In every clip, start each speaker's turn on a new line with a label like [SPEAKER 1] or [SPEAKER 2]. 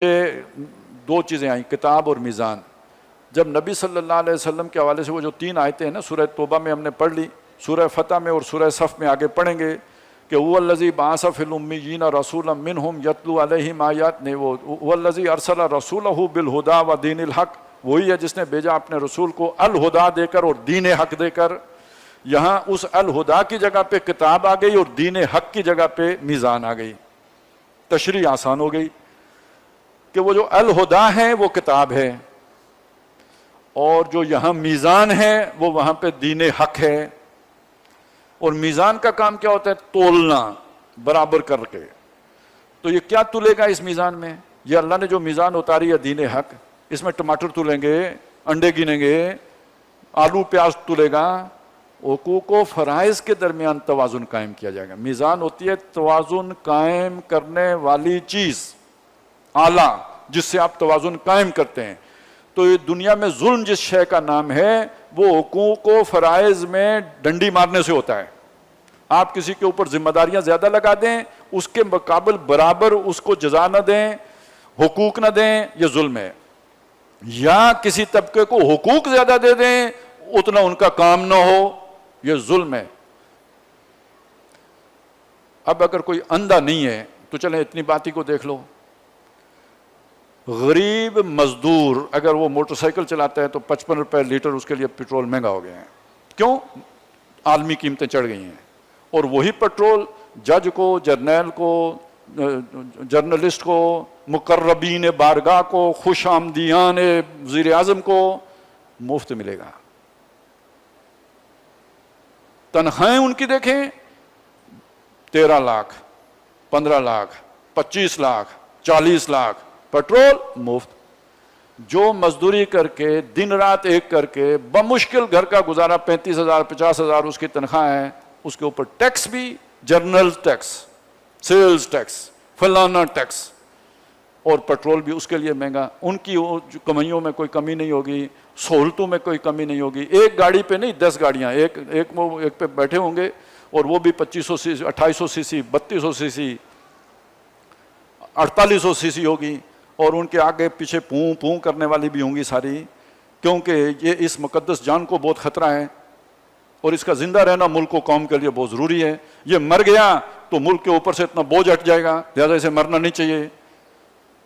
[SPEAKER 1] یہ دو چیزیں آئیں، کتاب اور میزان۔ جب نبی صلی اللہ علیہ وسلم کے حوالے سے وہ جو 3 آیتیں ہیں نا، سورہ توبہ میں ہم نے پڑھ لی، سورہ فتح میں اور سورہ صف میں آگے پڑھیں گے کہ هو الذی بعث فی الامیین رسولا منہم یتلو علیہم آیات، نے وہ هو الذی ارسل رسولہ بالہدی ودین الحق، وہی ہے جس نے بھیجا اپنے رسول کو الہدا دے کر اور دین حق دے کر۔ یہاں اس الہدا کی جگہ پہ کتاب آ گئی اور دین حق کی جگہ پہ میزان آ گئی، تشریح آسان ہو گئی کہ وہ جو الہدا ہے وہ کتاب ہے، اور جو یہاں میزان ہے وہ وہاں پہ دین حق ہے۔ اور میزان کا کام کیا ہوتا ہے؟ تولنا، برابر کر کے۔ تو یہ کیا تلے گا اس میزان میں؟ یہ اللہ نے جو میزان اتاری ہے دین حق، اس میں ٹماٹر تلیں گے، انڈے گنیں گے، آلو پیاز تلے گا، حقوق و فرائض کے درمیان توازن قائم کیا جائے گا۔ میزان ہوتی ہے توازن قائم کرنے والی چیز، آلہ جس سے آپ توازن قائم کرتے ہیں۔ تو یہ دنیا میں ظلم جس شے کا نام ہے وہ حقوق و فرائض میں ڈنڈی مارنے سے ہوتا ہے۔ آپ کسی کے اوپر ذمہ داریاں زیادہ لگا دیں، اس کے مقابل برابر اس کو جزا نہ دیں، حقوق نہ دیں، یہ ظلم ہے۔ یا کسی طبقے کو حقوق زیادہ دے دیں، اتنا ان کا کام نہ ہو، یہ ظلم ہے۔ اب اگر کوئی اندھا نہیں ہے تو چلیں اتنی بات ہی کو دیکھ لو، غریب مزدور اگر وہ موٹر سائیکل چلاتا ہے تو 55 روپے لیٹر اس کے لیے پیٹرول مہنگا ہو گیا ہے۔ کیوں؟ عالمی قیمتیں چڑھ گئی ہیں۔ اور وہی پیٹرول جج کو، جرنیل کو، جرنلسٹ کو، مقربین بارگاہ کو، خوش آمدیان وزیر اعظم کو مفت ملے گا۔ تنخواہیں ان کی دیکھیں، 13 لاکھ، 15 لاکھ، 25 لاکھ، 40 لاکھ، پیٹرول مفت۔ جو مزدوری کر کے دن رات ایک کر کے بمشکل گھر کا گزارا 35,000 50,000 اس کی تنخواہ ہے، اس کے اوپر ٹیکس بھی، جرنل ٹیکس، سیلز ٹیکس، فلانا ٹیکس، اور پیٹرول بھی اس کے لیے مہنگا۔ ان کی کمائیوں میں کوئی کمی نہیں ہوگی، سہولتوں میں کوئی کمی نہیں ہوگی۔ ایک گاڑی پہ نہیں 10 گاڑیاں، ایک پہ بیٹھے ہوں گے، اور وہ بھی 2500 سی سی، 2800 سی سی، 3200 سی سی، 4800 سی سی ہوگی، اور ان کے آگے پیچھے پوں پوں کرنے والی بھی ہوں گی ساری، کیونکہ یہ اس مقدس جان کو بہت خطرہ ہے، اور اس کا زندہ رہنا ملک و قوم کے لیے بہت ضروری ہے۔ یہ مر گیا تو ملک کے اوپر سے اتنا بوجھ ہٹ جائے گا، لہٰذا اسے مرنا نہیں چاہیے۔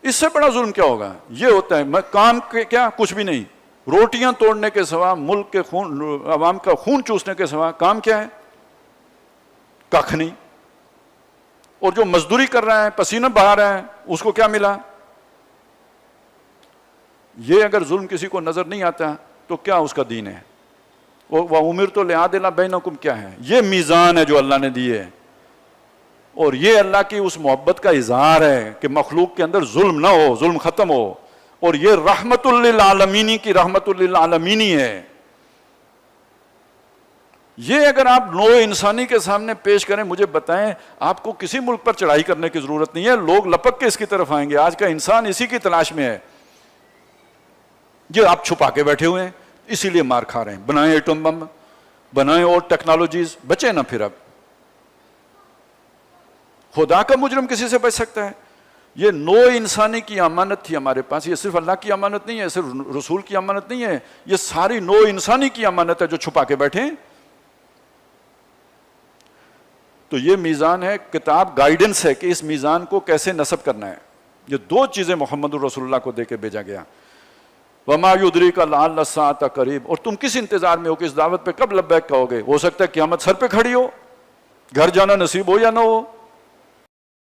[SPEAKER 1] اس سے بڑا ظلم کیا ہوگا؟ یہ ہوتا ہے کام کیا؟ کچھ بھی نہیں، روٹیاں توڑنے کے سوا، ملک کے خون، عوام کا خون چوسنے کے سوا کام کیا ہے؟ کخ نہیں۔ اور جو مزدوری کر رہا ہے، پسینہ بہا رہا ہے، اس کو کیا ملا؟ یہ اگر ظلم کسی کو نظر نہیں آتا تو کیا اس کا دین ہے؟ وَأُمِرْتُ لِأَعْدِلَ بَيْنَكُمْ کیا ہے؟ یہ میزان ہے جو اللہ نے دی ہے، اور یہ اللہ کی اس محبت کا اظہار ہے کہ مخلوق کے اندر ظلم نہ ہو، ظلم ختم ہو، اور یہ رحمت للعالمین کی رحمت للعالمینی ہے۔ یہ اگر آپ نوع انسانی کے سامنے پیش کریں، مجھے بتائیں، آپ کو کسی ملک پر چڑھائی کرنے کی ضرورت نہیں ہے، لوگ لپک کے اس کی طرف آئیں گے۔ آج کا انسان اسی کی تلاش میں ہے۔ یہ آپ چھپا کے بیٹھے ہوئے ہیں، اسی لیے مار کھا رہے ہیں۔ بنائیں ایٹم بم، بنائیں اور ٹیکنالوجیز، بچے نہ پھر۔ اب خدا کا مجرم کسی سے بچ سکتا ہے؟ یہ نوع انسانی کی امانت تھی ہمارے پاس۔ یہ صرف اللہ کی امانت نہیں ہے، صرف رسول کی امانت نہیں ہے، یہ ساری نوع انسانی کی امانت ہے جو چھپا کے بیٹھے ہیں۔ تو یہ میزان ہے، کتاب گائیڈنس ہے کہ اس میزان کو کیسے نصب کرنا ہے۔ یہ 2 چیزیں محمد الرسول اللہ کو دے کے بھیجا گیا۔ وَمَا يُدْرِيكَ لَعَلَّ السَّاعَةَ قَرِيبٌ، اور تم کس انتظار میں ہو کہ اس دعوت پہ کب لبیک کہو گے؟ ہو سکتا ہے قیامت سر پہ کھڑی ہو، گھر جانا نصیب ہو یا نہ ہو۔